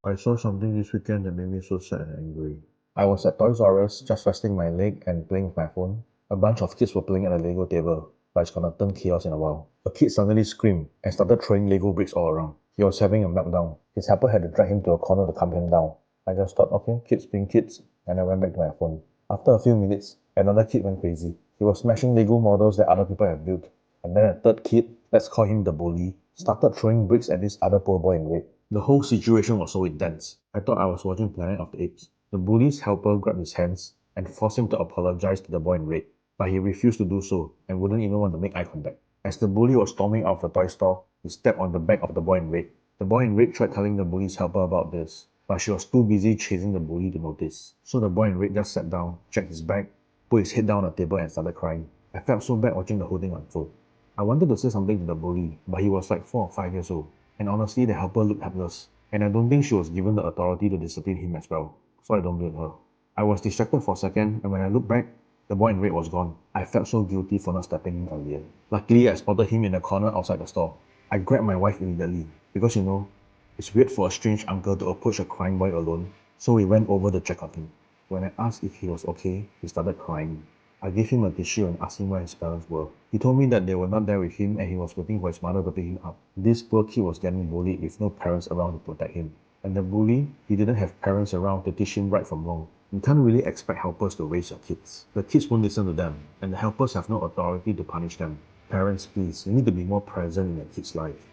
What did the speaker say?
I saw something this weekend that made me so sad and angry. I was at Toys R Us just resting my leg and playing with my phone. A bunch of kids were playing at a Lego table, but it's gonna turn chaos in a while. A kid suddenly screamed and started throwing Lego bricks all around. He was having a meltdown. His helper had to drag him to a corner to calm him down. I just thought, okay, kids being kids, and I went back to my phone. After a few minutes, another kid went crazy. He was smashing Lego models that other people have built. And then a third kid, let's call him the bully, started throwing bricks at this other poor boy in red. The whole situation was so intense. I thought I was watching Planet of the Apes. The bully's helper grabbed his hands and forced him to apologize to the boy in red, but he refused to do so and wouldn't even want to make eye contact. As the bully was storming out of the toy store, he stepped on the back of the boy in red. The boy in red tried telling the bully's helper about this, but she was too busy chasing the bully to notice. So the boy in red just sat down, checked his bag, put his head down on the table and started crying. I felt so bad watching the whole thing unfold. I wanted to say something to the bully, but he was like 4 or 5 years old, and honestly the helper looked helpless, and I don't think she was given the authority to discipline him as well, so I don't blame her. I was distracted for a second, and when I looked back, the boy in red was gone. I felt so guilty for not stepping in earlier. Luckily, I spotted him in the corner outside the store. I grabbed my wife immediately, because it's weird for a strange uncle to approach a crying boy alone, so we went over to check on him. When I asked if he was okay, he started crying. I gave him a tissue and asked him where his parents were. He told me that they were not there with him and he was waiting for his mother to pick him up. This poor kid was getting bullied with no parents around to protect him. And the bully, he didn't have parents around to teach him right from wrong. You can't really expect helpers to raise your kids. The kids won't listen to them, and the helpers have no authority to punish them. Parents, please, you need to be more present in your kids' life.